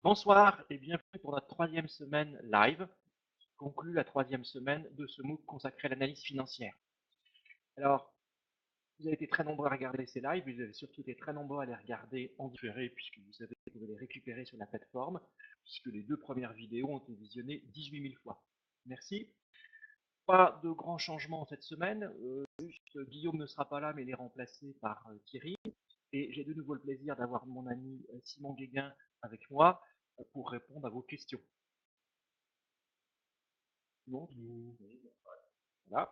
Bonsoir et bienvenue pour notre troisième semaine live, qui conclut la troisième semaine de ce MOOC consacré à l'analyse financière. Alors, vous avez été très nombreux à regarder ces lives, vous avez surtout été très nombreux à les regarder en différé, puisque vous savez que vous pouvez les récupérer sur la plateforme, puisque les deux premières vidéos ont été visionnées 18 000 fois. Merci. Pas de grands changements cette semaine, juste Guillaume ne sera pas là, mais il est remplacé par Thierry. Et j'ai de nouveau le plaisir d'avoir mon ami Simon Guéguin avec moi pour répondre à vos questions. Bonjour. Voilà.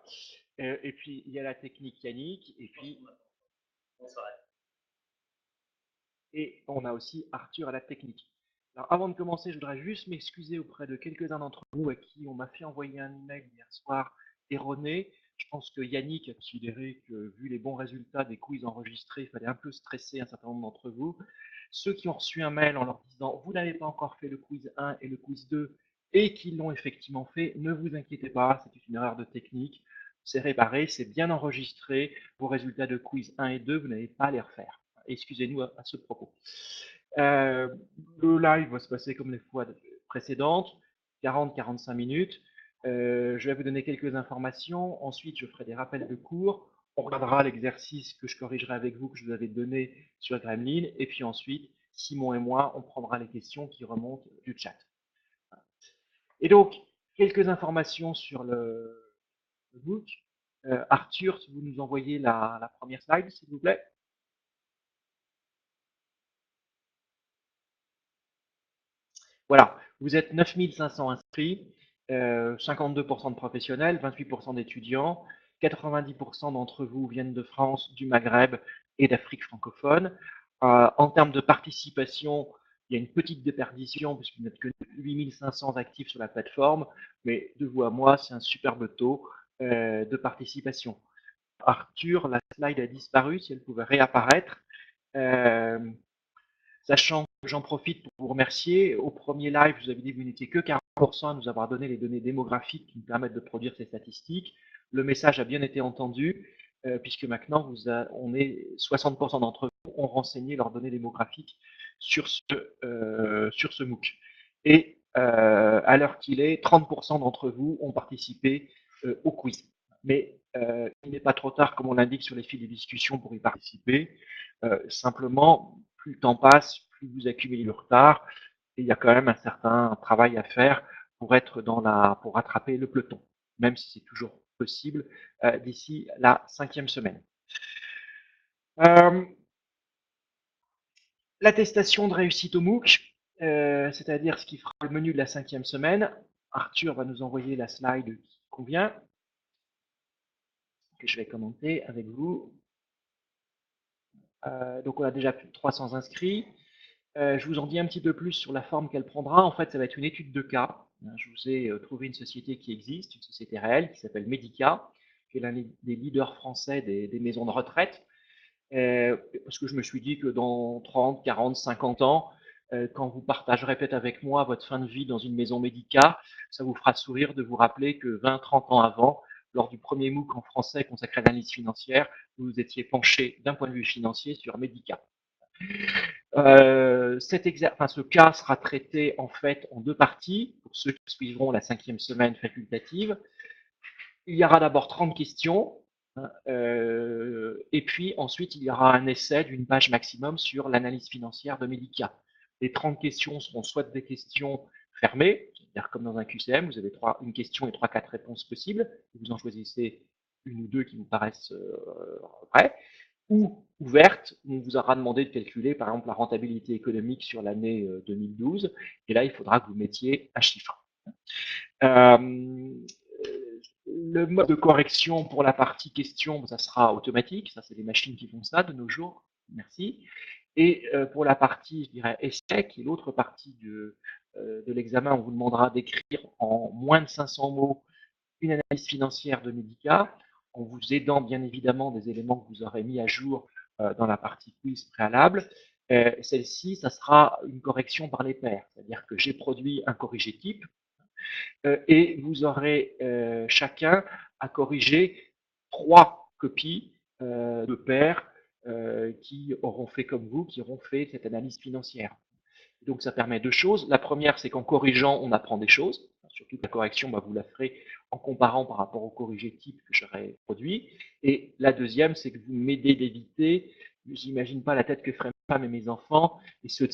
Et puis il y a la technique Yannick, et puis et on a aussi Arthur à la technique. Alors avant de commencer, je voudrais juste m'excuser auprès de quelques-uns d'entre vous à qui on m'a fait envoyer un email hier soir erroné. Je pense que Yannick a considéré que, vu les bons résultats des quiz enregistrés, il fallait un peu stresser un certain nombre d'entre vous. Ceux qui ont reçu un mail en leur disant vous n'avez pas encore fait le quiz 1 et le quiz 2 et qui l'ont effectivement fait, ne vous inquiétez pas, c'est une erreur de technique. C'est réparé, c'est bien enregistré. Vos résultats de quiz 1 et 2, vous n'avez pas à les refaire. Excusez-nous à ce propos. Euh, le live va se passer comme les fois précédentes, 40-45 minutes. Je vais vous donner quelques informations. Ensuite, je ferai des rappels de cours. On regardera l'exercice que je corrigerai avec vous, que je vous avais donné sur Gremlin. Et puis ensuite, Simon et moi, on prendra les questions qui remontent du chat. Et donc, quelques informations sur le book. Arthur, si vous nous envoyez la première slide, s'il vous plaît. Voilà, vous êtes 9500 inscrits, 52% de professionnels, 28% d'étudiants, 90% d'entre vous viennent de France, du Maghreb et d'Afrique francophone. En termes de participation, il y a une petite déperdition puisqu'il n'y a que 8500 actifs sur la plateforme, mais de vous à moi, c'est un superbe taux de participation. Arthur, la slide a disparu, si elle pouvait réapparaître. Euh, Sachant que j'en profite pour vous remercier, au premier live, je vous avais dit que vous n'étiez que 40% à nous avoir donné les données démographiques qui nous permettent de produire ces statistiques. Le message a bien été entendu, puisque maintenant, on est 60% d'entre vous ont renseigné leurs données démographiques sur ce MOOC. Et à l'heure qu'il est, 30% d'entre vous ont participé au quiz. Mais il n'est pas trop tard, comme on l'indique sur les fils de discussion, pour y participer. Simplement, plus le temps passe, plus vous accumulez le retard, et il y a quand même un certain travail à faire pour pour rattraper le peloton, même si c'est toujours possible d'ici la 5e semaine. L'attestation de réussite au MOOC, c'est-à-dire ce qui fera le menu de la 5e semaine. Arthur va nous envoyer la slide qui convient, que je vais commenter avec vous. Donc on a déjà plus de 300 inscrits. Je vous en dis un petit peu plus sur la forme qu'elle prendra. En fait, ça va être une étude de cas. Je vous ai trouvé une société qui existe, une société réelle, qui s'appelle Medica, qui est l'un des leaders français des maisons de retraite. Parce que je me suis dit que dans 30, 40, 50 ans, quand vous partagerez peut-être avec moi votre fin de vie dans une maison Medica, ça vous fera sourire de vous rappeler que 20, 30 ans avant, lors du premier MOOC en français consacré à l'analyse financière, vous vous étiez penché d'un point de vue financier sur Medica. Ce cas sera traité en fait en deux parties, pour ceux qui suivront la 5e semaine facultative. Il y aura d'abord 30 questions, et puis ensuite il y aura un essai d'une page maximum sur l'analyse financière de Medica. Les 30 questions seront soit des questions fermées, c'est-à-dire comme dans un QCM, vous avez une question et 3-4 réponses possibles, vous en choisissez une ou deux qui vous paraissent vraies, ou ouverte, on vous aura demandé de calculer par exemple la rentabilité économique sur l'année 2012, et là il faudra que vous mettiez un chiffre. Le mode de correction pour la partie question, ça sera automatique, ça c'est des machines qui font ça de nos jours, merci. Et pour la partie, je dirais, essai, qui est l'autre partie de l'examen, on vous demandera d'écrire en moins de 500 mots une analyse financière de Medica, en vous aidant bien évidemment des éléments que vous aurez mis à jour dans la partie quiz préalable. Celle-ci, ça sera une correction par les pairs, c'est-à-dire que j'ai produit un corrigé type et vous aurez chacun à corriger 3 copies de pairs qui auront fait comme vous, qui auront fait cette analyse financière. Donc ça permet deux choses. La première, c'est qu'en corrigeant, on apprend des choses. Surtout que la correction, vous la ferez en comparant par rapport au corrigé type que j'aurais produit. Et la deuxième, c'est que vous m'aidez d'éviter, j'imagine pas la tête que feraient ma femme et mes enfants, et ceux de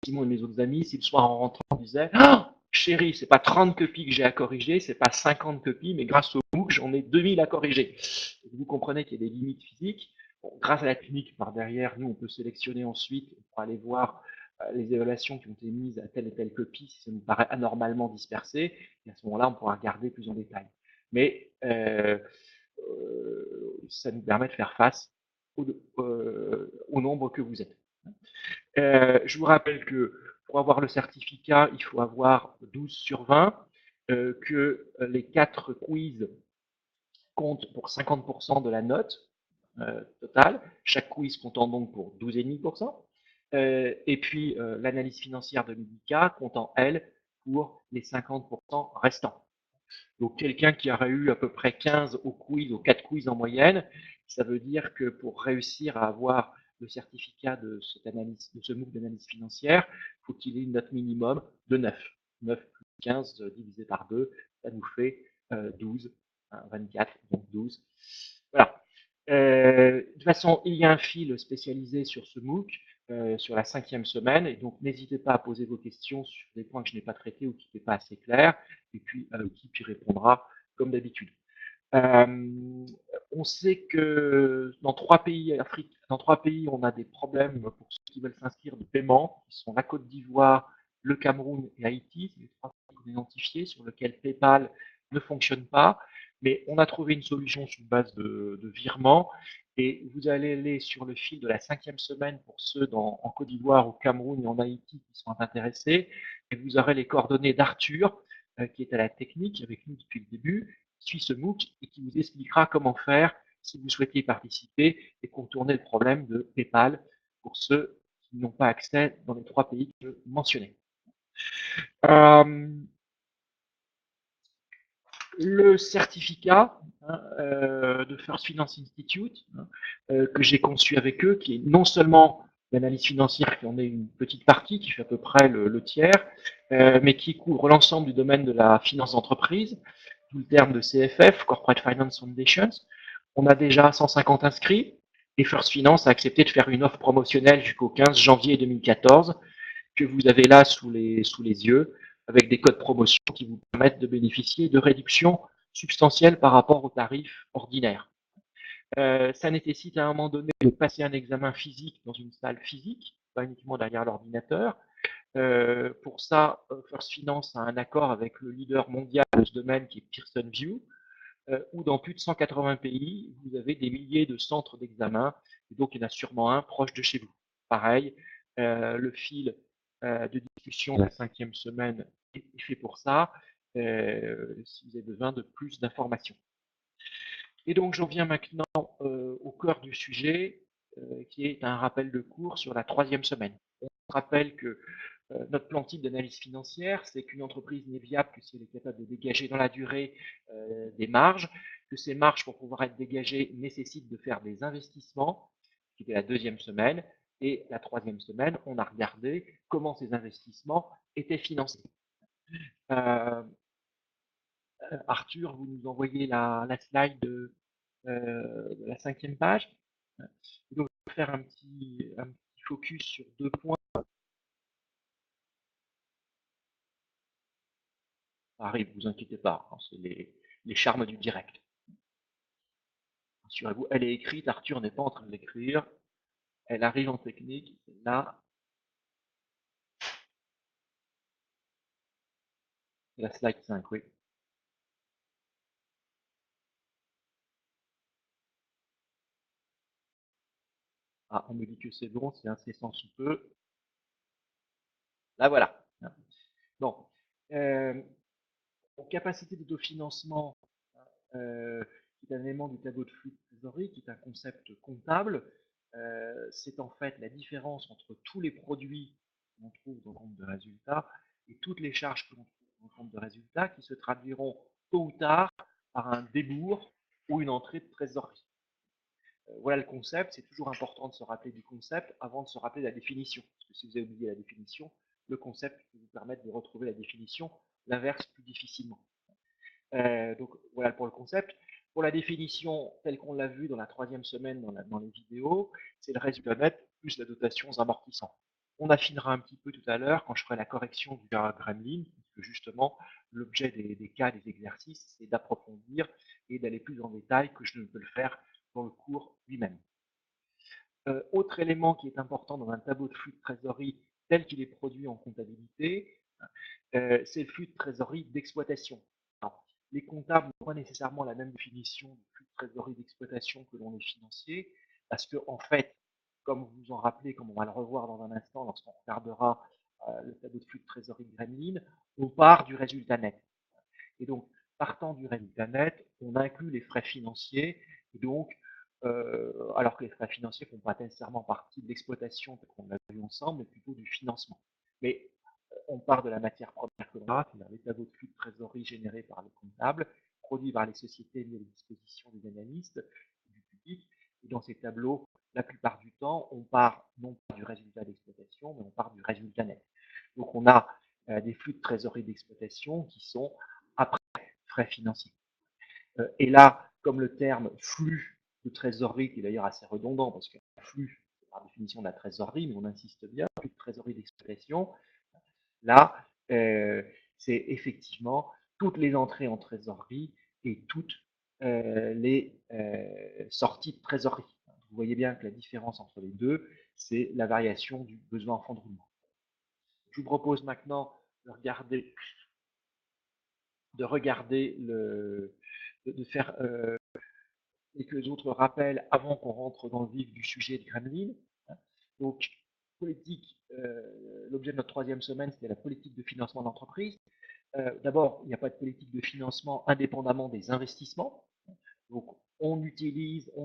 Simon et mes autres amis, si le soir en rentrant, on disait oh, chérie, c'est pas 30 copies que j'ai à corriger, c'est pas 50 copies, mais grâce au MOOC, j'en ai 2000 à corriger. Et vous comprenez qu'il y a des limites physiques. Bon, grâce à la technique par derrière, nous, on peut sélectionner ensuite pour aller voir les évaluations qui ont été mises à telle et telle copie, si ça nous paraît anormalement dispersé, et à ce moment-là, on pourra regarder plus en détail. Mais ça nous permet de faire face au nombre que vous êtes. Je vous rappelle que pour avoir le certificat, il faut avoir 12 sur 20, que les 4 quiz comptent pour 50% de la note totale, chaque quiz comptant donc pour 12,5%. Et puis l'analyse financière de Medica comptant, elle, pour les 50% restants. Donc quelqu'un qui aurait eu à peu près 15 au quiz, aux 4 quiz en moyenne, ça veut dire que pour réussir à avoir le certificat de ce MOOC d'analyse financière, il faut qu'il ait une note minimum de 9. 9 plus 15 divisé par 2, ça nous fait 12, 24, donc 12. Voilà. De toute façon, il y a un fil spécialisé sur ce MOOC, sur la 5e semaine, et donc n'hésitez pas à poser vos questions sur des points que je n'ai pas traités ou qui n'étaient pas assez clairs, et puis l'équipe y répondra comme d'habitude. On sait que dans 3 pays dans 3 pays, on a des problèmes pour ceux qui veulent s'inscrire de paiement, qui sont la Côte d'Ivoire, le Cameroun et Haïti, c'est les 3 pays identifiés sur lesquels PayPal ne fonctionne pas, mais on a trouvé une solution sur base de virement, et vous allez aller sur le fil de la 5e semaine pour ceux en Côte d'Ivoire, au Cameroun et en Haïti qui sont intéressés, et vous aurez les coordonnées d'Arthur, qui est à la technique avec nous depuis le début, qui suit ce MOOC et qui vous expliquera comment faire si vous souhaitez y participer et contourner le problème de PayPal pour ceux qui n'ont pas accès dans les 3 pays que je mentionnais. Le certificat de First Finance Institute que j'ai conçu avec eux, qui est non seulement l'analyse financière, qui en est une petite partie, qui fait à peu près le tiers, mais qui couvre l'ensemble du domaine de la finance d'entreprise, d'où le terme de CFF, Corporate Finance Foundations. On a déjà 150 inscrits, et First Finance a accepté de faire une offre promotionnelle jusqu'au 15 janvier 2014, que vous avez là sous les yeux, avec des codes promotion qui vous permettent de bénéficier de réductions substantielles par rapport aux tarifs ordinaires. Ça nécessite à un moment donné de passer un examen physique dans une salle physique, pas uniquement derrière l'ordinateur. Pour ça, First Finance a un accord avec le leader mondial de ce domaine qui est Pearson VUE, où dans plus de 180 pays, vous avez des milliers de centres d'examen, et donc il y en a sûrement un proche de chez vous. Pareil, le fil de discussion de la 5e semaine est fait pour ça, si vous avez besoin de plus d'informations. Et donc j'en viens maintenant au cœur du sujet, qui est un rappel de cours sur la 3e semaine. On rappelle que notre plan type d'analyse financière, c'est qu'une entreprise n'est viable que si elle est capable de dégager dans la durée des marges, que ces marges, pour pouvoir être dégagées, nécessitent de faire des investissements, qui était la 2e semaine, et la 3e semaine, on a regardé comment ces investissements étaient financés. Arthur, vous nous envoyez la slide de la 5e page. Donc, je vais faire un petit focus sur 2 points. Ça arrive, vous inquiétez pas, hein, c'est les charmes du direct. Rassurez-vous, elle est écrite, Arthur n'est pas en train de l'écrire, elle arrive en technique, là, la slide 5, oui. Ah, on me dit que c'est bon, c'est incessant sous peu. Là, voilà. Bon. Capacité d'autofinancement, qui est un élément du tableau de flux de trésorerie, qui est un concept comptable. C'est en fait la différence entre tous les produits qu'on trouve dans le compte de résultat et toutes les charges que l'on trouve dans le compte de résultat qui se traduiront tôt ou tard par un débours ou une entrée de trésorerie. Voilà le concept, c'est toujours important de se rappeler du concept avant de se rappeler de la définition. Parce que si vous avez oublié la définition, le concept qui vous permettre de retrouver la définition, l'inverse plus difficilement. Donc voilà pour le concept. Pour la définition, telle qu'on l'a vu dans la troisième semaine dans les vidéos, c'est le résultat net plus la dotation aux amortissants. On affinera un petit peu tout à l'heure quand je ferai la correction du gremlin, puisque justement, l'objet des cas, des exercices, c'est d'approfondir et d'aller plus en détail que je ne peux le faire dans le cours lui-même. Autre élément qui est important dans un tableau de flux de trésorerie tel qu'il est produit en comptabilité, c'est le flux de trésorerie d'exploitation. Les comptables n'ont pas nécessairement la même définition du flux de trésorerie d'exploitation que l'on est financier, parce que en fait, comme vous vous en rappelez, comme on va le revoir dans un instant lorsqu'on regardera le tableau de flux de trésorerie de Gremlin, on part du résultat net. Et donc, partant du résultat net, on inclut les frais financiers, et donc, alors que les frais financiers ne font pas nécessairement partie de l'exploitation, qu'on l'a vu ensemble, mais plutôt du financement. Mais on part de la matière première que l'on a, c'est-à-dire les tableaux de flux de trésorerie générés par les comptables, produits par les sociétés mis à la disposition des analystes, du public. Et dans ces tableaux, la plupart du temps, on part non pas du résultat d'exploitation, mais on part du résultat net. Donc on a des flux de trésorerie d'exploitation qui sont après frais financiers. Et là, comme le terme flux de trésorerie, qui est d'ailleurs assez redondant, parce qu'un flux, c'est par définition de la trésorerie, mais on insiste bien, flux de trésorerie d'exploitation, là, c'est effectivement toutes les entrées en trésorerie et toutes les sorties de trésorerie. Vous voyez bien que la différence entre les deux, c'est la variation du besoin en fonds de roulement. Je vous propose maintenant de regarder de faire quelques autres rappels avant qu'on rentre dans le vif du sujet de Gremlin. Donc, politique, l'objet de notre troisième semaine, c'était la politique de financement d'entreprise. D'abord, il n'y a pas de politique de financement indépendamment des investissements. Donc, on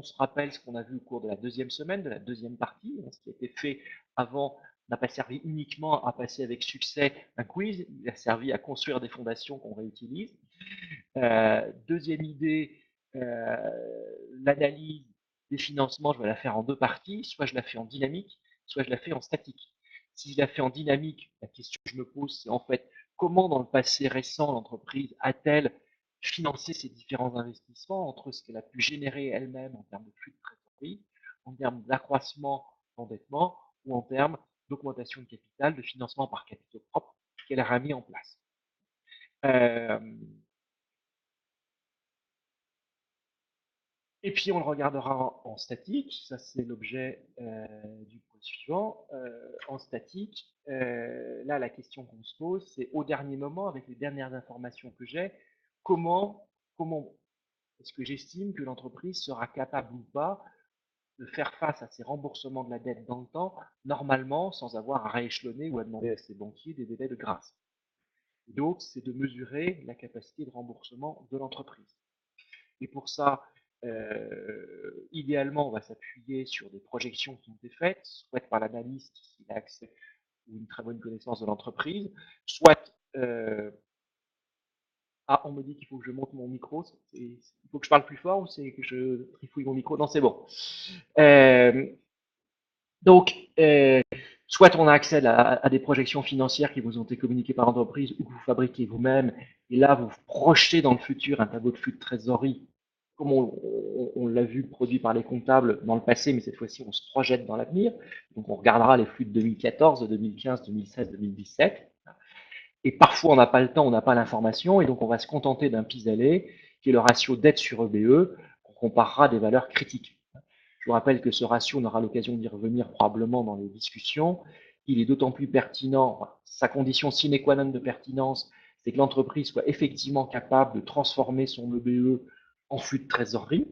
se rappelle ce qu'on a vu au cours de la deuxième semaine, de la deuxième partie. Ce qui a été fait avant n'a pas servi uniquement à passer avec succès un quiz, il a servi à construire des fondations qu'on réutilise. Deuxième idée, l'analyse des financements, je vais la faire en deux parties. Soit je la fais en dynamique, soit je la fais en statique. Si je la fais en dynamique, la question que je me pose, c'est en fait comment dans le passé récent l'entreprise a-t-elle financé ses différents investissements entre ce qu'elle a pu générer elle-même en termes de flux de trésorerie, en termes d'accroissement d'endettement ou en termes d'augmentation de capital, de financement par capitaux propres qu'elle a mis en place. Et puis on le regardera en statique, ça c'est l'objet du point suivant. En statique, là la question qu'on se pose, c'est au dernier moment, avec les dernières informations que j'ai, comment est-ce que j'estime que l'entreprise sera capable ou pas de faire face à ces remboursements de la dette dans le temps, normalement, sans avoir à rééchelonner ou à demander à ses banquiers des délais de grâce. Et donc, c'est de mesurer la capacité de remboursement de l'entreprise. Et pour ça, idéalement, on va s'appuyer sur des projections qui ont été faites, soit par l'analyste s'il a accès ou une très bonne connaissance de l'entreprise, soit ah, on me dit qu'il faut que je monte mon micro. Il faut que je parle plus fort ou c'est que je trifouille mon micro? Non, c'est bon. Donc, soit on a accès à des projections financières qui vous ont été communiquées par l'entreprise ou que vous fabriquez vous-même, et là, vous projetez dans le futur un tableau de flux de trésorerie, comme on l'a vu produit par les comptables dans le passé, mais cette fois-ci, on se projette dans l'avenir. Donc, on regardera les flux de 2014, de 2015, 2016, 2017. Et parfois, on n'a pas le temps, on n'a pas l'information, et donc on va se contenter d'un pis-aller, qui est le ratio dette sur EBE, qu'on comparera des valeurs critiques. Je vous rappelle que ce ratio, on aura l'occasion d'y revenir probablement dans les discussions. Il est d'autant plus pertinent, sa condition sine qua non de pertinence, c'est que l'entreprise soit effectivement capable de transformer son EBE en flux de trésorerie.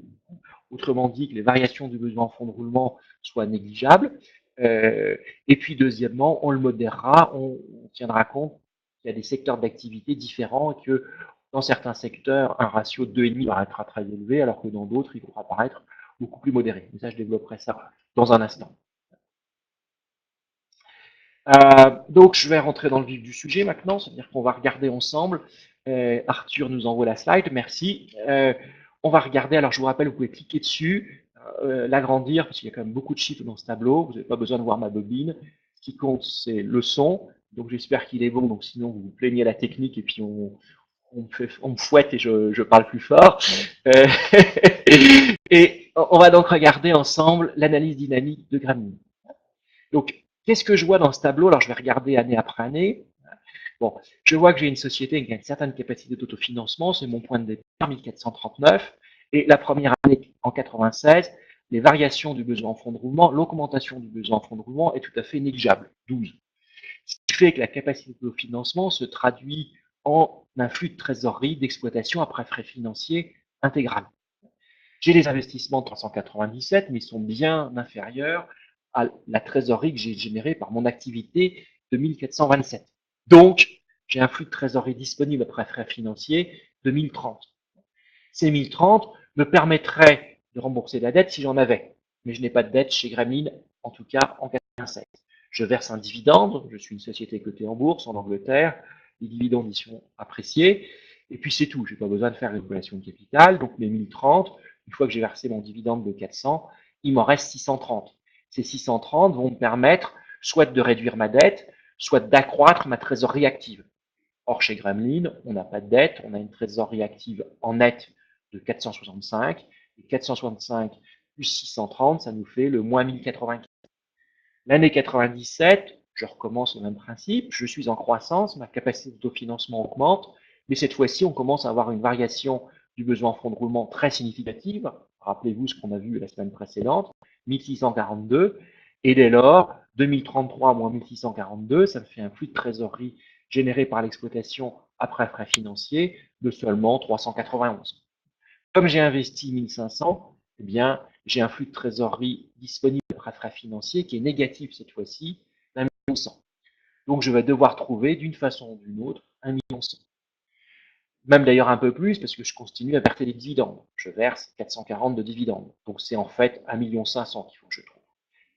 Autrement dit, que les variations du besoin en fonds de roulement soient négligeables. Et puis, deuxièmement, on le modérera, on tiendra compte qu'il y a des secteurs d'activité différents et que dans certains secteurs, un ratio de 2,5 paraîtra très élevé, alors que dans d'autres, il pourra paraître beaucoup plus modéré. Mais ça, je développerai ça dans un instant. Donc, je vais rentrer dans le vif du sujet maintenant, c'est-à-dire qu'on va regarder ensemble. Arthur nous envoie la slide, merci. On va regarder, alors je vous rappelle, vous pouvez cliquer dessus, l'agrandir, parce qu'il y a quand même beaucoup de chiffres dans ce tableau. Vous n'avez pas besoin de voir ma bobine. Ce qui compte, c'est le son Donc j'espère qu'il est bon, donc sinon vous vous plaignez à la technique et puis on me fouette et je parle plus fort. Euh, et on va donc regarder ensemble l'analyse dynamique de Gremlin. Donc, qu'est-ce que je vois dans ce tableau? Alors, je vais regarder année après année. Bon, je vois que j'ai une société qui a une certaine capacité d'autofinancement, c'est mon point de départ, 1439. Et la première année, en 96, les variations du besoin en fonds de roulement, l'augmentation du besoin en fonds de roulement est tout à fait négligeable, 12. Ce qui fait que la capacité d'autofinancement se traduit en un flux de trésorerie d'exploitation après frais financiers intégral. J'ai des investissements de 397, mais ils sont bien inférieurs à la trésorerie que j'ai générée par mon activité de 1427. Donc, j'ai un flux de trésorerie disponible après frais financiers de 1030. Ces 1030 me permettraient de rembourser la dette si j'en avais. Mais je n'ai pas de dette chez Gremlin, en tout cas en 87. Je verse un dividende, je suis une société cotée en bourse en Angleterre, les dividendes y sont appréciés, et puis c'est tout, je n'ai pas besoin de faire une relation de capital, donc mes 1030, une fois que j'ai versé mon dividende de 400, il m'en reste 630. Ces 630 vont me permettre soit de réduire ma dette, soit d'accroître ma trésorerie active. Or, chez Gremlin, on n'a pas de dette, on a une trésorerie active en net de 465, et 465 plus 630, ça nous fait le moins 1084. L'année 97, je recommence au même principe, je suis en croissance, ma capacité d'autofinancement augmente, mais cette fois-ci, on commence à avoir une variation du besoin en fonds de roulement très significative. Rappelez-vous ce qu'on a vu la semaine précédente, 1642, et dès lors, 2033 moins 1642, ça me fait un flux de trésorerie généré par l'exploitation après frais financiers de seulement 391. Comme j'ai investi 1500, eh bien, j'ai un flux de trésorerie disponible après frais financiers qui est négatif cette fois-ci d'un 1 100. Donc, je vais devoir trouver d'une façon ou d'une autre 1 100 000. Même d'ailleurs un peu plus parce que je continue à verser des dividendes. Je verse 440 de dividendes. Donc, c'est en fait 1 500 000 qu'il faut que je trouve.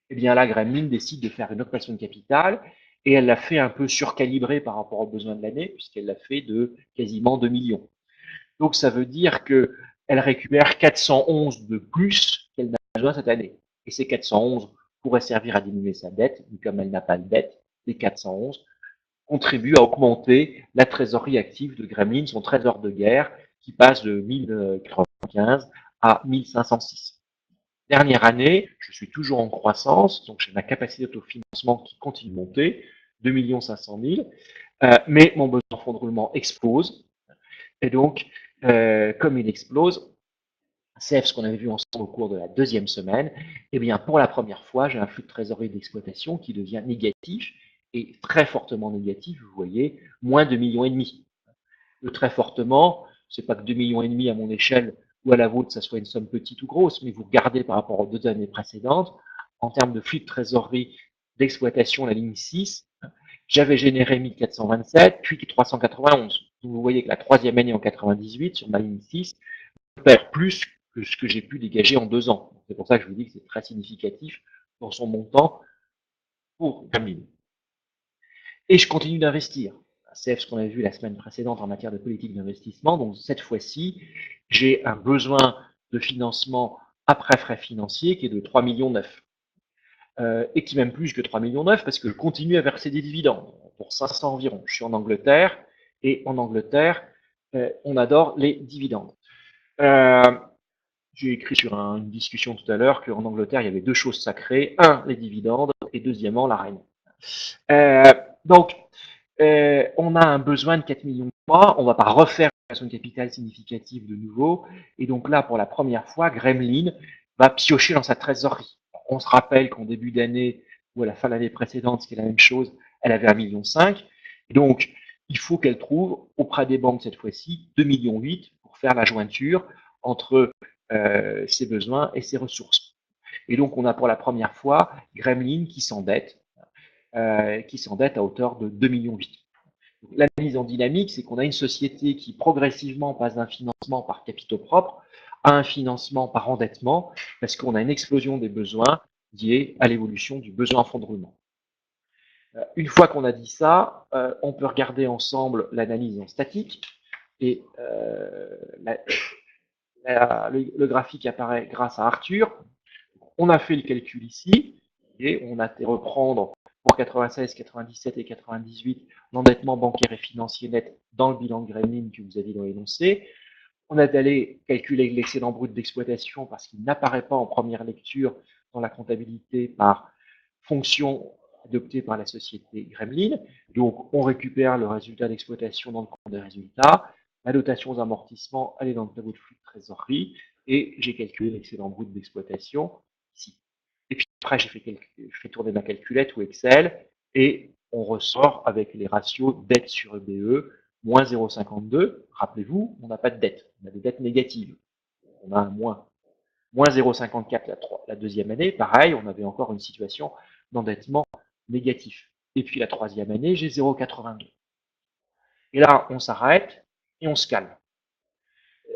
Eh bien là, Gremlin décide de faire une augmentation de capital et elle l'a fait un peu surcalibrée par rapport aux besoins de l'année puisqu'elle l'a fait de quasiment 2 millions. Donc ça veut dire qu'elle récupère 411 de plus qu'elle n'a besoin cette année. Et ces 411 pourraient servir à diminuer sa dette, mais comme elle n'a pas de dette, les 411 contribuent à augmenter la trésorerie active de Gremlin, son trésor de guerre, qui passe de 1095 à 1506. Dernière année, je suis toujours en croissance, donc j'ai ma capacité d'autofinancement qui continue de monter, 2 500 000, mais mon besoin en fonds de roulement explose. Et donc, comme il explose, c'est ce qu'on avait vu ensemble au cours de la deuxième semaine, eh bien, pour la première fois, j'ai un flux de trésorerie d'exploitation qui devient négatif, et très fortement négatif, vous voyez, moins 2,5 millions. Le très fortement, c'est pas que 2,5 millions à mon échelle ou à la vôtre, ça soit une somme petite ou grosse, mais vous regardez par rapport aux 2 années précédentes, en termes de flux de trésorerie d'exploitation, la ligne 6, j'avais généré 1427, puis 391. Donc vous voyez que la troisième année en 98, sur ma ligne 6, je perds plus que ce que j'ai pu dégager en 2 ans. C'est pour ça que je vous dis que c'est très significatif dans son montant pour Gremlin. Et je continue d'investir. C'est ce qu'on a vu la semaine précédente en matière de politique d'investissement. Donc cette fois-ci, j'ai un besoin de financement après frais financiers qui est de 3,9 millions. Et qui est même plus que 3,9 millions parce que je continue à verser des dividendes pour 500 environ. Je suis en Angleterre et en Angleterre, on adore les dividendes. J'ai écrit sur une discussion tout à l'heure qu'en Angleterre, il y avait 2 choses sacrées. Un, les dividendes et deuxièmement, la reine. Donc, on a un besoin de 4 millions de mois. On ne va pas refaire une action de capital significative de nouveau. Et donc là, pour la première fois, Gremlin va piocher dans sa trésorerie. On se rappelle qu'en début d'année ou à la fin de l'année précédente, c'était la même chose, elle avait 1,5 million. Et donc, il faut qu'elle trouve auprès des banques cette fois-ci 2,8 millions pour faire la jointure entre ses besoins et ses ressources. Et donc, on a pour la première fois Gremlin qui s'endette à hauteur de 2,8 millions. L'analyse en dynamique, c'est qu'on a une société qui progressivement passe d'un financement par capitaux propres à un financement par endettement, parce qu'on a une explosion des besoins liés à l'évolution du besoin en fonds de roulement. Une fois qu'on a dit ça, on peut regarder ensemble l'analyse en statique, et le graphique apparaît grâce à Arthur. On a fait le calcul ici, et on a été reprendre pour 96, 97 et 98, l'endettement bancaire et financier net dans le bilan de Gremlin que vous aviez dans l'énoncé. On est allé calculer l'excédent brut d'exploitation parce qu'il n'apparaît pas en première lecture dans la comptabilité par fonction adoptée par la société Gremlin. Donc, on récupère le résultat d'exploitation dans le compte des résultats. La dotation aux amortissements, elle est dans le tableau de flux de trésorerie. Et j'ai calculé l'excédent brut d'exploitation ici. Et puis après, je fais tourner ma calculette ou Excel et on ressort avec les ratios dette sur EBE, moins 0,52. Rappelez-vous, on n'a pas de dette, on a des dettes négatives. On a un moins. Moins 0,54 la deuxième année, pareil, on avait encore une situation d'endettement négatif. Et puis la troisième année, j'ai 0,82. Et là, on s'arrête et on se calme.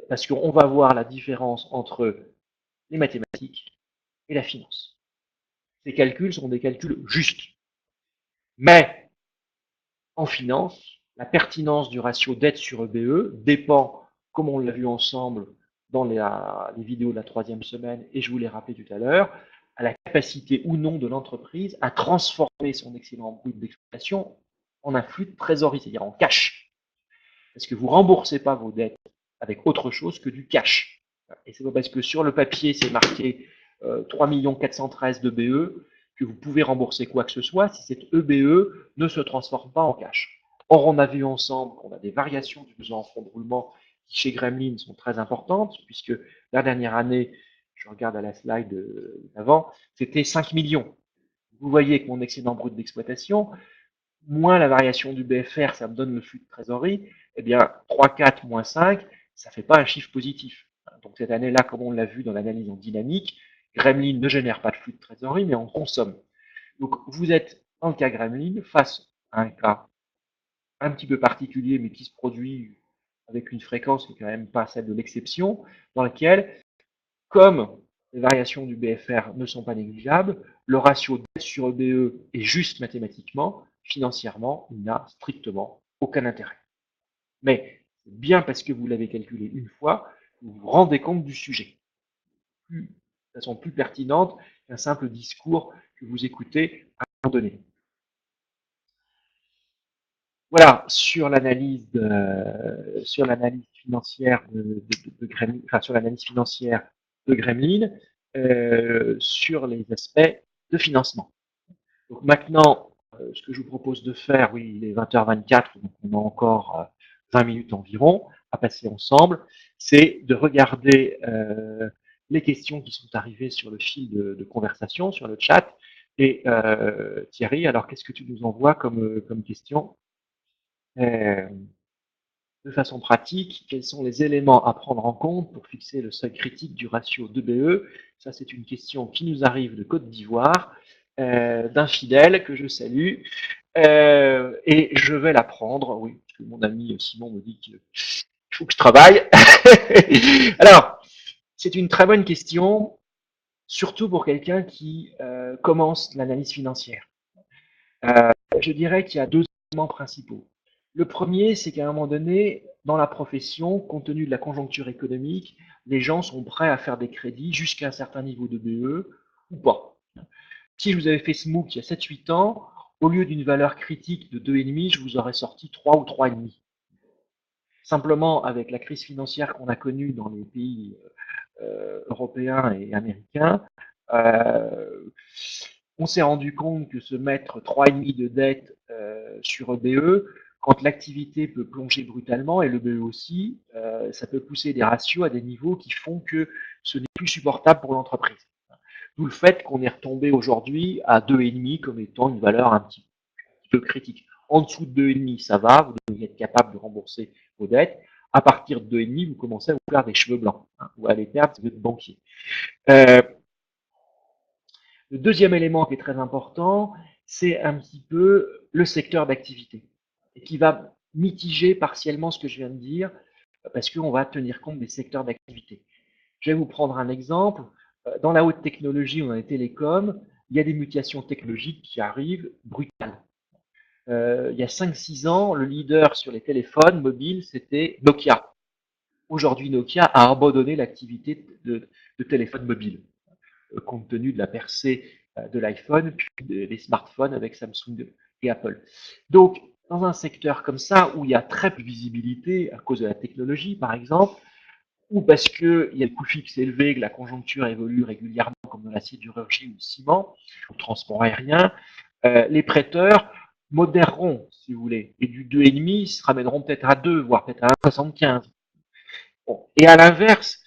Parce qu'on va voir la différence entre les mathématiques et la finance. Ces calculs sont des calculs justes. Mais en finance, la pertinence du ratio dette sur EBE dépend, comme on l'a vu ensemble dans les vidéos de la troisième semaine, et je vous l'ai rappelé tout à l'heure, à la capacité ou non de l'entreprise à transformer son excédent brut d'exploitation en un flux de trésorerie, c'est-à-dire en cash. Parce que vous ne remboursez pas vos dettes avec autre chose que du cash. Et c'est pas parce que sur le papier, c'est marqué 3 413 de BE que vous pouvez rembourser quoi que ce soit si cette EBE ne se transforme pas en cash. Or, on a vu ensemble qu'on a des variations du besoin en fonds de roulement qui, chez Gremlin, sont très importantes, puisque la dernière année, je regarde à la slide d'avant, c'était 5 millions. Vous voyez que mon excédent brut d'exploitation, moins la variation du BFR, ça me donne le flux de trésorerie, eh bien, 3, 4, moins 5, ça ne fait pas un chiffre positif. Donc cette année-là, comme on l'a vu dans l'analyse en dynamique, Gremlin ne génère pas de flux de trésorerie, mais on consomme. Donc vous êtes, dans le cas Gremlin, face à un cas un petit peu particulier, mais qui se produit avec une fréquence qui n'est quand même pas celle de l'exception, dans lequel, comme les variations du BFR ne sont pas négligeables, le ratio dette sur EBE est juste mathématiquement, financièrement, il n'a strictement aucun intérêt. Mais bien parce que vous l'avez calculé une fois, vous vous rendez compte du sujet. De façon plus pertinente qu'un simple discours que vous écoutez à un moment donné. Voilà, sur l'analyse financière de Gremlin, enfin sur l'analyse financière de Gremlin, sur les aspects de financement. Donc maintenant, ce que je vous propose de faire, oui, il est 20h24, donc on a encore 20 minutes environ à passer ensemble, c'est de regarder les questions qui sont arrivées sur le fil de conversation, sur le chat. Et Thierry, alors qu'est-ce que tu nous envoies comme question de façon pratique, quels sont les éléments à prendre en compte pour fixer le seuil critique du ratio 2BE? Ça, c'est une question qui nous arrive de Côte d'Ivoire, d'un fidèle que je salue. Et je vais la prendre, oui, parce que mon ami Simon me dit qu'il faut que je travaille. Alors, c'est une très bonne question, surtout pour quelqu'un qui commence l'analyse financière. Je dirais qu'il y a deux éléments principaux. Le premier, c'est qu'à un moment donné, dans la profession, compte tenu de la conjoncture économique, les gens sont prêts à faire des crédits jusqu'à un certain niveau de BE ou pas. Si je vous avais fait ce MOOC il y a 7-8 ans, au lieu d'une valeur critique de 2,5, je vous aurais sorti 3 ou 3,5. Simplement, avec la crise financière qu'on a connue dans les pays européens et américains, on s'est rendu compte que se mettre 3,5 de dette sur EBE, quand l'activité peut plonger brutalement, et l'EBE aussi, ça peut pousser des ratios à des niveaux qui font que ce n'est plus supportable pour l'entreprise. D'où le fait qu'on est retombé aujourd'hui à 2,5 comme étant une valeur un petit peu critique. En dessous de 2,5, ça va, vous devez être capable de rembourser vos dettes. À partir de 2,5, vous commencez à vous faire des cheveux blancs, ou à les perdre si vous êtes banquier. Le deuxième élément qui est très important, c'est un petit peu le secteur d'activité, et qui va mitiger partiellement ce que je viens de dire, parce qu'on va tenir compte des secteurs d'activité. Je vais vous prendre un exemple. Dans la haute technologie ou dans les télécoms, il y a des mutations technologiques qui arrivent brutales. Il y a 5-6 ans, le leader sur les téléphones mobiles, c'était Nokia. Aujourd'hui, Nokia a abandonné l'activité de téléphone mobile, compte tenu de la percée de l'iPhone, puis des smartphones avec Samsung et Apple. Donc, dans un secteur comme ça, où il y a très peu de visibilité à cause de la technologie, par exemple, ou parce qu'il y a le coût fixe élevé, que la conjoncture évolue régulièrement, comme dans la sidérurgie ou le ciment, ou le transport aérien, les prêteurs modéreront, si vous voulez, et du 2,5 se ramèneront peut-être à 2, voire peut-être à 1,75. Bon. Et à l'inverse,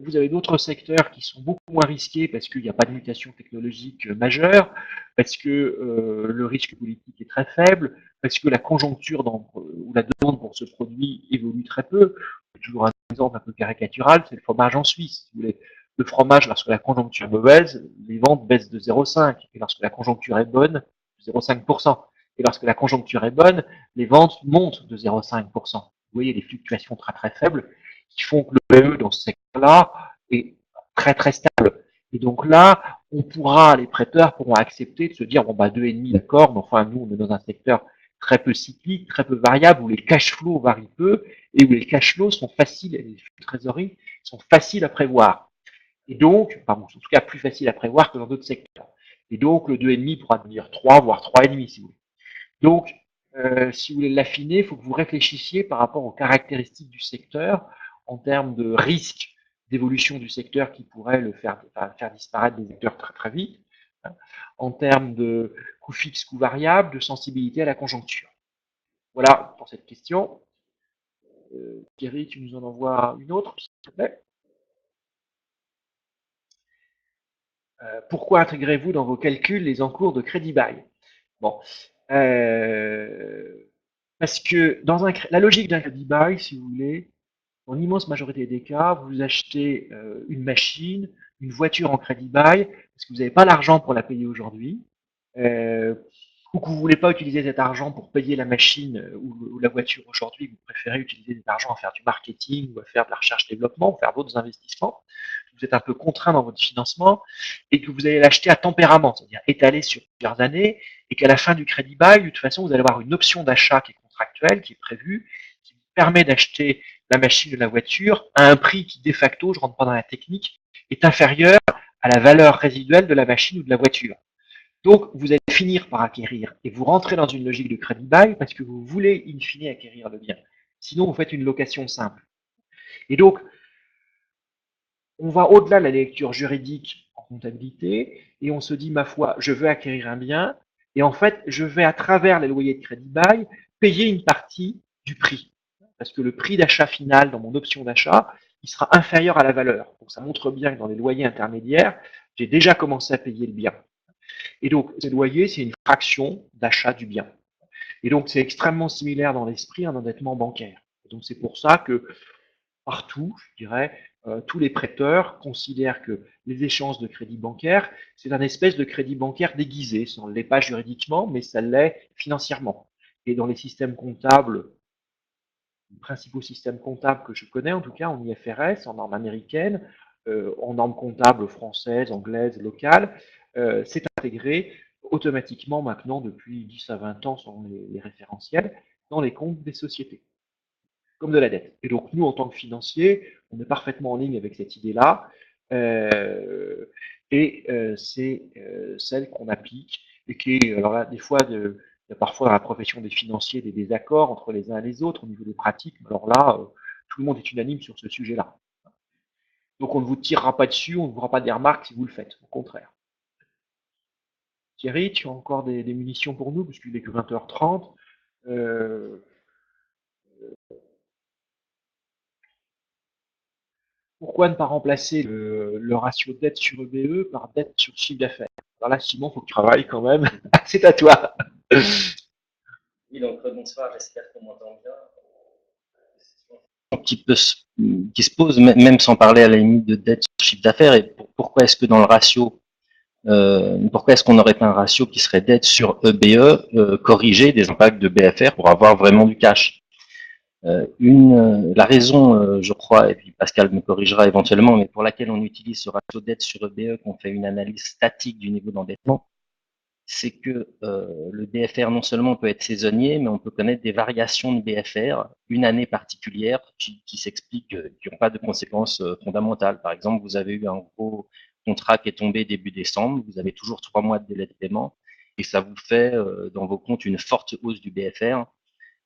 vous avez d'autres secteurs qui sont beaucoup moins risqués parce qu'il n'y a pas de mutation technologique majeure, parce que le risque politique est très faible, parce que la conjoncture ou la demande pour ce produit évolue très peu. Toujours un exemple un peu caricatural, c'est le fromage en Suisse. Si vous voulez. Le fromage, lorsque la conjoncture est mauvaise, les ventes baissent de 0,5. Et lorsque la conjoncture est bonne, de 0,5%. Et lorsque la conjoncture est bonne, les ventes montent de 0,5%. Vous voyez les fluctuations très très faibles qui font que le PE dans ce secteur-là est très très stable. Et donc là, les prêteurs pourront accepter de se dire, bon bah 2,5 d'accord, mais enfin nous on est dans un secteur très peu cyclique, très peu variable, où les cash flows varient peu et où les cash flows sont faciles, les flux de trésorerie sont faciles à prévoir. Et donc, en tout cas plus faciles à prévoir que dans d'autres secteurs. Et donc le 2,5 pourra devenir 3, voire 3,5 si vous voulez. Donc, si vous voulez l'affiner, il faut que vous réfléchissiez par rapport aux caractéristiques du secteur en termes de risque d'évolution du secteur qui pourrait faire disparaître des acteurs très très vite, hein, en termes de coût fixe, coût variable, de sensibilité à la conjoncture. Voilà pour cette question. Thierry, tu nous en envoies une autre, s'il te plaît. Pourquoi intégrez-vous dans vos calculs les encours de crédit bail? Bon, parce que la logique d'un crédit bail, si vous voulez, dans l'immense majorité des cas, vous achetez une machine, une voiture en crédit bail, parce que vous n'avez pas l'argent pour la payer aujourd'hui, euh, ou que vous ne voulez pas utiliser cet argent pour payer la machine ou la voiture aujourd'hui, vous préférez utiliser cet argent à faire du marketing ou à faire de la recherche-développement, ou faire d'autres investissements. Vous êtes un peu contraint dans votre financement et que vous allez l'acheter à tempérament, c'est-à-dire étalé sur plusieurs années, et qu'à la fin du crédit bail, de toute façon, vous allez avoir une option d'achat qui est contractuelle, qui est prévue, qui vous permet d'acheter la machine ou la voiture à un prix qui, de facto, je ne rentre pas dans la technique, est inférieur à la valeur résiduelle de la machine ou de la voiture. Donc, vous allez finir par acquérir et vous rentrez dans une logique de crédit bail parce que vous voulez, in fine, acquérir le bien. Sinon, vous faites une location simple. Et donc, on va au-delà de la lecture juridique en comptabilité et on se dit, ma foi, je veux acquérir un bien et en fait, je vais, à travers les loyers de crédit bail, payer une partie du prix. Parce que le prix d'achat final dans mon option d'achat, il sera inférieur à la valeur. Donc, ça montre bien que dans les loyers intermédiaires, j'ai déjà commencé à payer le bien. Et donc, ces loyers, c'est une fraction d'achat du bien. Et donc, c'est extrêmement similaire dans l'esprit à un endettement bancaire. Et donc, c'est pour ça que partout, je dirais, tous les prêteurs considèrent que les échanges de crédit bancaire, c'est un espèce de crédit bancaire déguisé. Ça ne l'est pas juridiquement, mais ça l'est financièrement. Et dans les systèmes comptables, les principaux systèmes comptables que je connais, en tout cas en IFRS, en normes américaines, en normes comptables françaises, anglaises, locales, c'est intégré automatiquement maintenant depuis 10 à 20 ans selon les référentiels dans les comptes des sociétés, comme de la dette. Et donc nous, en tant que financiers, on est parfaitement en ligne avec cette idée-là, c'est celle qu'on applique et qui est, alors là, des fois, il y a parfois dans la profession des financiers des désaccords entre les uns et les autres au niveau des pratiques. Alors là, tout le monde est unanime sur ce sujet-là. Donc on ne vous tirera pas dessus, on ne vous fera pas des remarques si vous le faites, au contraire. Thierry, tu as encore des munitions pour nous, puisqu'il n'est que 20h30. Pourquoi ne pas remplacer le ratio dette sur EBE par dette sur chiffre d'affaires? Alors là, Simon, il faut que tu travailles quand même. C'est à toi. Oui, donc bonsoir, j'espère qu'on m'entend bien. Qui peut qui se pose, même sans parler à la limite de dette sur chiffre d'affaires, et pourquoi est-ce que dans le ratio, pourquoi est-ce qu'on n'aurait pas un ratio qui serait dette sur EBE corrigé des impacts de BFR pour avoir vraiment du cash? La raison, je crois, et puis Pascal me corrigera éventuellement, mais pour laquelle on utilise ce ratio dette sur EBE, qu'on fait une analyse statique du niveau d'endettement, c'est que le BFR non seulement peut être saisonnier, mais on peut connaître des variations de BFR, une année particulière qui s'explique, qui n'ont pas de conséquences fondamentales. Par exemple, vous avez eu un gros contrat qui est tombé début décembre, vous avez toujours 3 mois de délai de paiement, et ça vous fait dans vos comptes une forte hausse du BFR,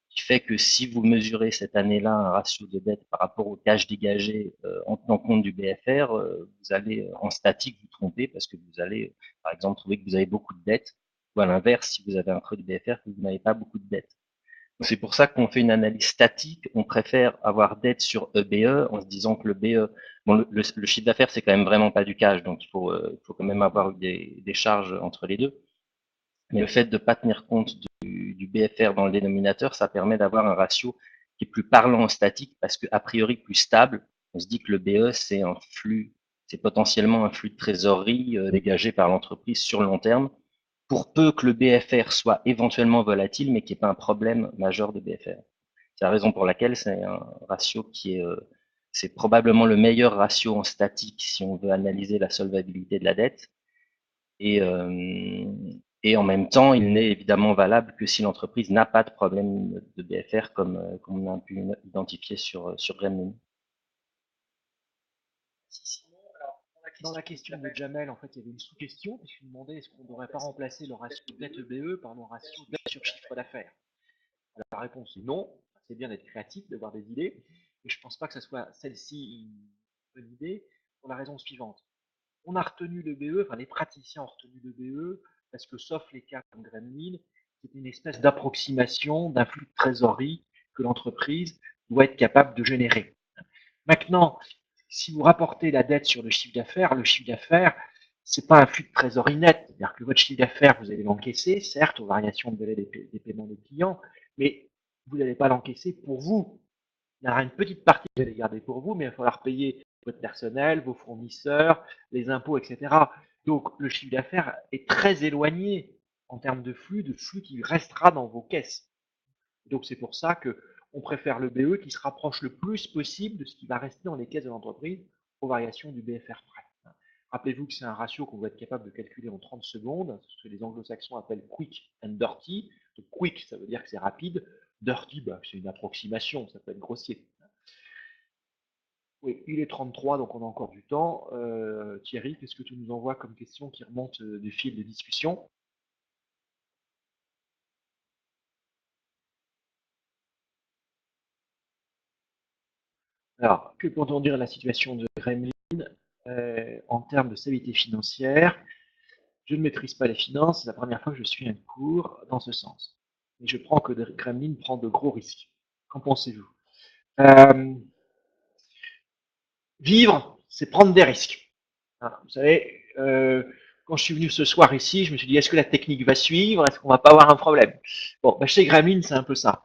qui fait que si vous mesurez cette année-là un ratio de dette par rapport au cash dégagé en tenant compte du BFR, vous allez en statique vous tromper parce que vous allez, par exemple, trouver que vous avez beaucoup de dettes, ou à l'inverse, si vous avez un creux de BFR, que vous n'avez pas beaucoup de dettes. C'est pour ça qu'on fait une analyse statique. On préfère avoir dette sur EBE en se disant que le BE, bon, le chiffre d'affaires, c'est quand même vraiment pas du cash, donc il faut quand même avoir des charges entre les deux. Mais le fait de ne pas tenir compte du BFR dans le dénominateur, ça permet d'avoir un ratio qui est plus parlant en statique parce que, a priori, plus stable. On se dit que le BE, c'est un flux, c'est potentiellement un flux de trésorerie dégagé par l'entreprise sur le long terme, pour peu que le BFR soit éventuellement volatile, mais qu'il n'y ait pas un problème majeur de BFR. C'est la raison pour laquelle c'est un ratio qui est, c'est probablement le meilleur ratio en statique si on veut analyser la solvabilité de la dette. Et en même temps, il n'est évidemment valable que si l'entreprise n'a pas de problème de BFR, comme on a pu identifier sur Gremlin. Sinon, alors, dans la question de Jamel, en fait, il y avait une sous-question, puisqu'il demandait est-ce qu'on ne devrait pas remplacer le ratio dette EBE par le ratio dette sur chiffre d'affaires. Alors, la réponse est non. C'est bien d'être créatif, d'avoir des idées, mais je ne pense pas que ce soit celle-ci une bonne idée, pour la raison suivante. On a retenu le BE, enfin les praticiens ont retenu le BE, parce que sauf les cas comme Gremlin, c'est une espèce d'approximation d'un flux de trésorerie que l'entreprise doit être capable de générer. Maintenant, si vous rapportez la dette sur le chiffre d'affaires, c'est pas un flux de trésorerie net. C'est-à-dire que votre chiffre d'affaires, vous allez l'encaisser, certes, aux variations de délai des paiements des clients, mais vous n'allez pas l'encaisser pour vous. Il y aura une petite partie que vous allez garder pour vous, mais il va falloir payer votre personnel, vos fournisseurs, les impôts, etc. Donc, le chiffre d'affaires est très éloigné en termes de flux qui restera dans vos caisses. Donc, c'est pour ça qu'on préfère le BE qui se rapproche le plus possible de ce qui va rester dans les caisses de l'entreprise aux variations du BFR prêt. Rappelez-vous que c'est un ratio qu'on va être capable de calculer en 30 secondes, ce que les anglo-saxons appellent quick and dirty. Donc, quick, ça veut dire que c'est rapide. Dirty, bah, c'est une approximation, ça peut être grossier. Oui, il est 33, donc on a encore du temps. Thierry, qu'est-ce que tu nous envoies comme question qui remonte du fil de discussion? Alors, que peut-on dire de la situation de Gremlin en termes de stabilité financière? Je ne maîtrise pas les finances, c'est la première fois que je suis un cours dans ce sens. Et je prends que Gremlin prend de gros risques. Qu'en pensez-vous? Vivre, c'est prendre des risques. Vous savez, quand je suis venu ce soir ici, je me suis dit, est-ce que la technique va suivre? Est-ce qu'on va pas avoir un problème? Bon, bah, chez Gremlin, c'est un peu ça.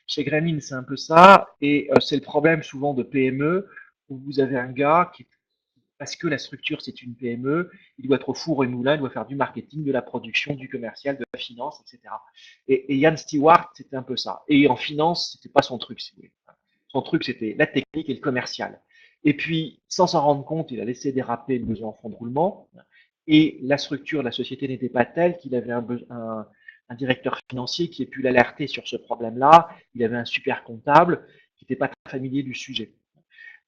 Chez Gremlin, c'est un peu ça, et c'est le problème souvent de PME, où vous avez un gars qui, parce que la structure c'est une PME, il doit être au four et moulin, il doit faire du marketing, de la production, du commercial, de la finance, etc. Et Yann Stewart, c'était un peu ça. Et en finance, c'était pas son truc, si vous voulez. Son truc, c'était la technique et le commercial. Et puis, sans s'en rendre compte, il a laissé déraper le besoin en fonds de roulement. Et la structure de la société n'était pas telle qu'il avait un directeur financier qui ait pu l'alerter sur ce problème-là. Il avait un super comptable qui n'était pas très familier du sujet.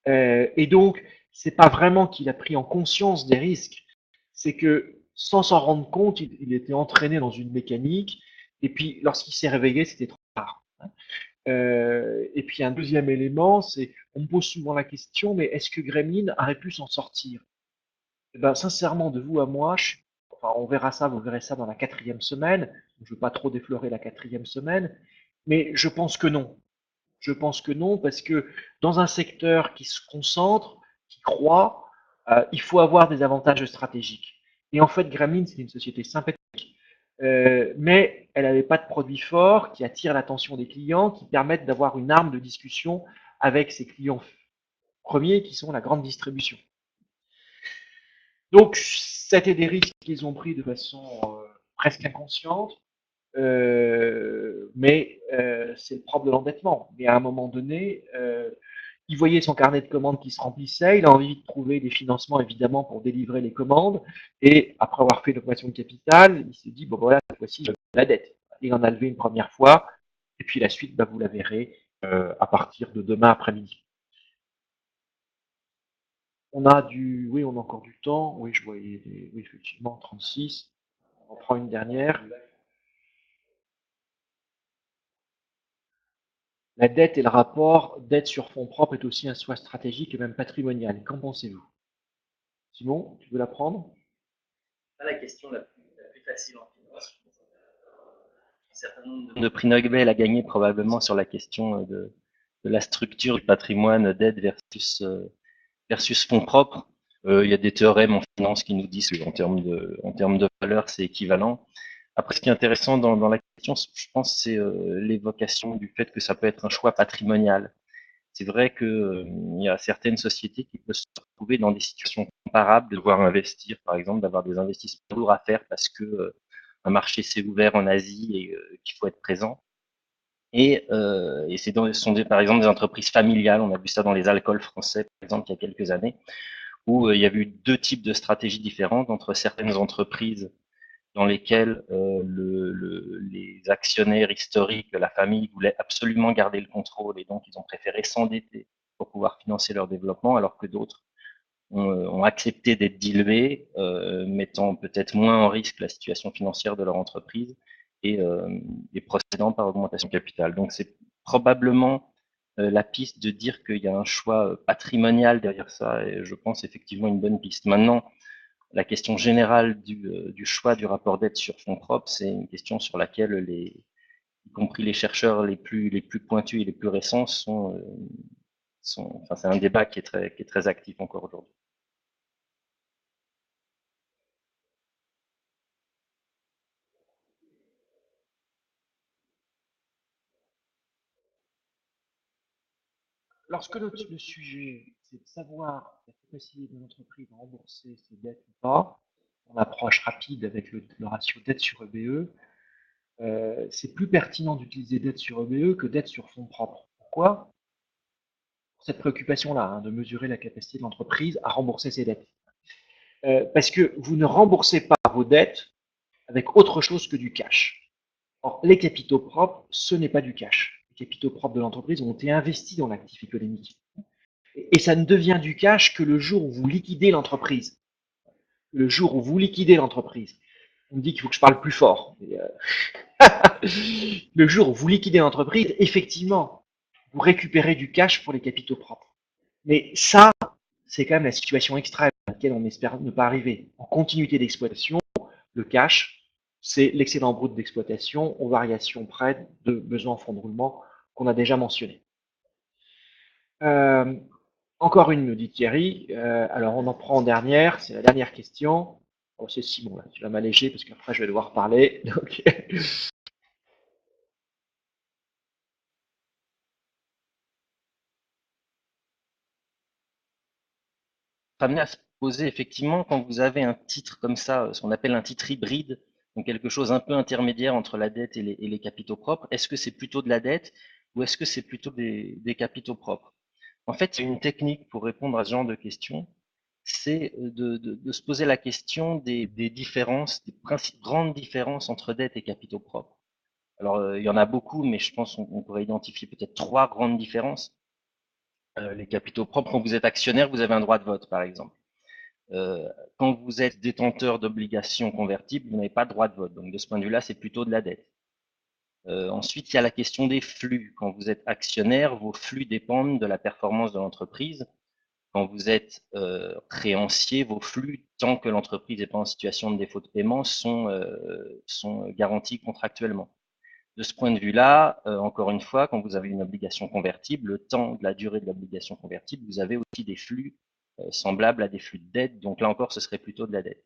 Et donc, c'est pas vraiment qu'il a pris en conscience des risques, c'est que sans s'en rendre compte, il était entraîné dans une mécanique, et puis lorsqu'il s'est réveillé, c'était trop tard. Et puis un deuxième élément, c'est, on me pose souvent la question, mais est-ce que Gremlin aurait pu s'en sortir? Eh ben, sincèrement, de vous à moi, enfin, on verra ça, vous verrez ça dans la 4e semaine. Je ne veux pas trop déflorer la 4e semaine, mais je pense que non. Je pense que non, parce que dans un secteur qui se concentre, qui croît, il faut avoir des avantages stratégiques. Et en fait, Gremlin, c'est une société sympathique, mais elle n'avait pas de produits forts qui attirent l'attention des clients, qui permettent d'avoir une arme de discussion avec ses clients premiers, qui sont la grande distribution. Donc, c'était des risques qu'ils ont pris de façon presque inconsciente. Mais c'est le propre de l'endettement. Mais à un moment donné, il voyait son carnet de commandes qui se remplissait, il a envie de trouver des financements évidemment pour délivrer les commandes, et après avoir fait l'opération de capital, il s'est dit, bon voilà, cette fois-ci, je la dette. Il en a levé une première fois, et puis la suite, bah, vous la verrez à partir de demain après-midi. On a du, oui, on a encore du temps. Oui, je voyais, oui, effectivement, 36. On en prend une dernière. La dette et le rapport dette sur fonds propres est aussi un choix stratégique et même patrimonial. Qu'en pensez-vous? Simon, tu veux la prendre? Pas la question la plus facile en finance. Un certain nombre de prix Nobel a gagné probablement sur la question de la structure du patrimoine dette versus fonds propres. Il y a des théorèmes en finance qui nous disent qu'en termes de valeur, c'est équivalent. Après, ce qui est intéressant dans la question, je pense, c'est l'évocation du fait que ça peut être un choix patrimonial. C'est vrai que il y a certaines sociétés qui peuvent se retrouver dans des situations comparables, de devoir investir, par exemple, d'avoir des investissements lourds à faire parce que un marché s'est ouvert en Asie et qu'il faut être présent. Et ce sont par exemple des entreprises familiales. On a vu ça dans les alcools français, par exemple, il y a quelques années, où il y a eu deux types de stratégies différentes entre certaines entreprises dans lesquelles les actionnaires historiques, la famille, voulaient absolument garder le contrôle et donc ils ont préféré s'endetter pour pouvoir financer leur développement, alors que d'autres ont accepté d'être dilués, mettant peut-être moins en risque la situation financière de leur entreprise et, procédant par augmentation de capital. Donc c'est probablement la piste de dire qu'il y a un choix patrimonial derrière ça, et je pense effectivement une bonne piste. Maintenant, la question générale du choix du rapport dette sur fonds propres, c'est une question sur laquelle y compris les chercheurs les plus pointus et les plus récents enfin, c'est un débat qui est très actif encore aujourd'hui. Lorsque le sujet, c'est de savoir la capacité de l'entreprise à rembourser ses dettes ou pas, en approche rapide avec le ratio dette sur EBE, c'est plus pertinent d'utiliser dette sur EBE que dette sur fonds propres. Pourquoi? Pour cette préoccupation-là, hein, de mesurer la capacité de l'entreprise à rembourser ses dettes. Parce que vous ne remboursez pas vos dettes avec autre chose que du cash. Or, les capitaux propres, ce n'est pas du cash. Les capitaux propres de l'entreprise ont été investis dans l'actif économique. Et ça ne devient du cash que le jour où vous liquidez l'entreprise. Le jour où vous liquidez l'entreprise. On me dit qu'il faut que je parle plus fort. Le jour où vous liquidez l'entreprise, effectivement, vous récupérez du cash pour les capitaux propres. Mais ça, c'est quand même la situation extrême à laquelle on espère ne pas arriver. En continuité d'exploitation, le cash, c'est l'excédent brut d'exploitation aux variations près de besoins en fonds de roulement qu'on a déjà mentionné. Euh, Encore une, me dit Thierry. Alors, on en prend en dernière. C'est la dernière question. Oh, c'est Simon, là. Tu vas m'alléger parce qu'après, je vais devoir parler. Donc, Amené à se poser effectivement quand vous avez un titre comme ça, ce qu'on appelle un titre hybride, donc quelque chose un peu intermédiaire entre la dette et les capitaux propres. Est-ce que c'est plutôt de la dette ou est-ce que c'est plutôt des capitaux propres? En fait, il y a une technique pour répondre à ce genre de questions, c'est de se poser la question des différences, des grandes différences entre dette et capitaux propres. Alors, il y en a beaucoup, mais je pense qu'on pourrait identifier peut-être trois grandes différences. Les capitaux propres, quand vous êtes actionnaire, vous avez un droit de vote, par exemple. Quand vous êtes détenteur d'obligations convertibles, vous n'avez pas de droit de vote. Donc, de ce point de vue-là, c'est plutôt de la dette. Ensuite, il y a la question des flux. Quand vous êtes actionnaire, vos flux dépendent de la performance de l'entreprise. Quand vous êtes créancier, vos flux, tant que l'entreprise n'est pas en situation de défaut de paiement, sont garantis contractuellement. De ce point de vue-là, encore une fois, quand vous avez une obligation convertible, le temps de la durée de l'obligation convertible, vous avez aussi des flux semblables à des flux de dette. Donc là encore, ce serait plutôt de la dette.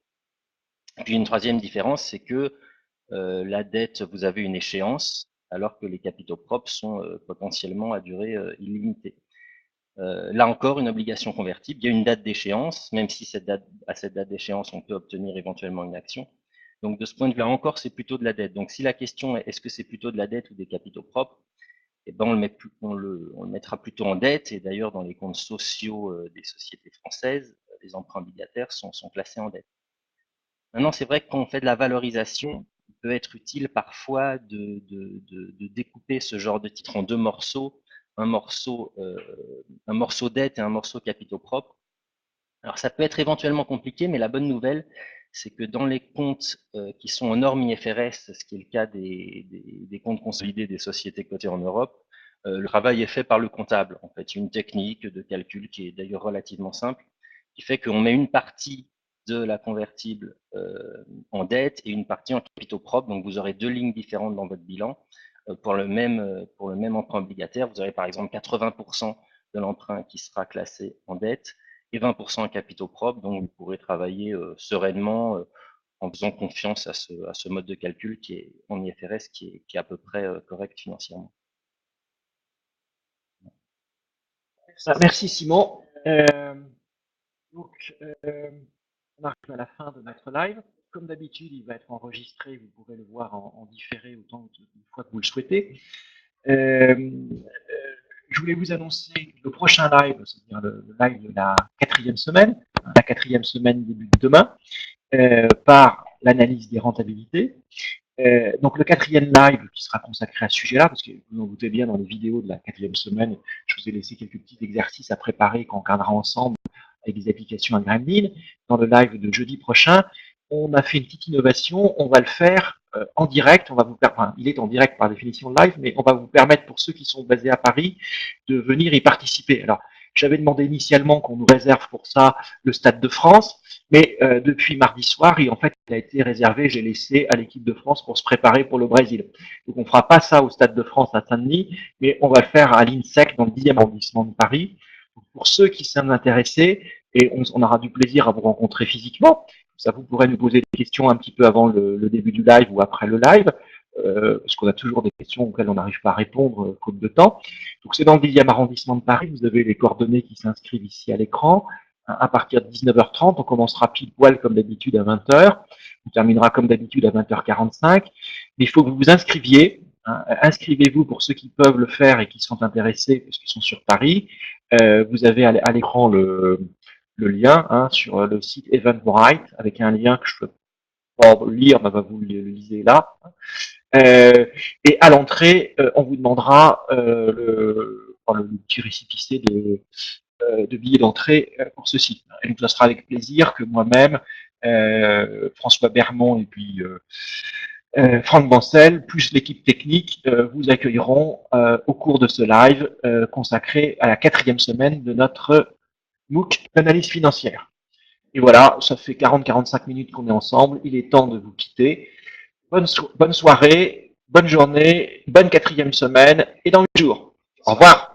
Et puis une troisième différence, c'est que la dette, vous avez une échéance, alors que les capitaux propres sont potentiellement à durée illimitée. Là encore, une obligation convertible, il y a une date d'échéance, même si à cette date d'échéance, on peut obtenir éventuellement une action. Donc de ce point de vue-là encore, c'est plutôt de la dette. Donc si la question est est-ce que c'est plutôt de la dette ou des capitaux propres, eh ben, on le mettra plutôt en dette. Et d'ailleurs, dans les comptes sociaux des sociétés françaises, les emprunts obligataires sont classés en dette. Maintenant, c'est vrai que quand on fait de la valorisation, il peut être utile parfois de découper ce genre de titre en deux morceaux, un morceau dette et un morceau capitaux propres. Alors ça peut être éventuellement compliqué, mais la bonne nouvelle, c'est que dans les comptes qui sont aux normes IFRS, ce qui est le cas des comptes consolidés des sociétés cotées en Europe, le travail est fait par le comptable. En fait, une technique de calcul qui est d'ailleurs relativement simple, qui fait qu'on met une partie de la convertible en dette et une partie en capitaux propres. Donc vous aurez deux lignes différentes dans votre bilan. Pour le même emprunt obligataire, vous aurez par exemple 80% de l'emprunt qui sera classé en dette et 20% en capitaux propres. Donc vous pourrez travailler sereinement en faisant confiance à ce mode de calcul qui est en IFRS qui est à peu près correct financièrement. Merci Simon. Donc, on arrive à la fin de notre live. Comme d'habitude, il va être enregistré, vous pourrez le voir en différé autant de fois que vous le souhaitez. Je voulais vous annoncer le prochain live, c'est-à-dire le live de la 4e semaine. La 4e semaine débute demain, par l'analyse des rentabilités. Donc le 4e live qui sera consacré à ce sujet-là, parce que vous en doutez bien, dans les vidéos de la 4e semaine, je vous ai laissé quelques petits exercices à préparer qu'on regardera ensemble avec des applications à Gremlin. Dans le live de jeudi prochain, on a fait une petite innovation, on va le faire en direct, on va vous enfin, il est en direct par définition live, mais on va vous permettre, pour ceux qui sont basés à Paris, de venir y participer. Alors, j'avais demandé initialement qu'on nous réserve pour ça le Stade de France, mais depuis mardi soir, en fait, il a été réservé, j'ai laissé à l'équipe de France pour se préparer pour le Brésil. Donc on ne fera pas ça au Stade de France à Saint-Denis, mais on va le faire à l'INSEC dans le 10e arrondissement de Paris. Donc, pour ceux qui sont intéressés, et on aura du plaisir à vous rencontrer physiquement, ça vous pourrez nous poser des questions un petit peu avant le début du live ou après le live, parce qu'on a toujours des questions auxquelles on n'arrive pas à répondre faute de temps. Donc c'est dans le 10e arrondissement de Paris, vous avez les coordonnées qui s'inscrivent ici à l'écran. À partir de 19h30, on commencera pile poil comme d'habitude à 20h, on terminera comme d'habitude à 20h45, mais il faut que vous vous inscriviez. Inscrivez-vous pour ceux qui peuvent le faire et qui sont intéressés, parce qu'ils sont sur Paris. Vous avez à l'écran le lien sur le site Eventbrite, avec un lien que je peux pas lire, mais vous le lisez là. Et à l'entrée, on vous demandera le petit récépissé de billets d'entrée pour ce site. Et donc, ça sera avec plaisir que moi-même, François Bermond et puis Franck Bancel, plus l'équipe technique, vous accueilleront au cours de ce live consacré à la 4e semaine de notre MOOC d'analyse financière. Et voilà, ça fait 40-45 minutes qu'on est ensemble. Il est temps de vous quitter. Bonne soirée, bonne journée, bonne 4e semaine et dans 8 jours. Au revoir.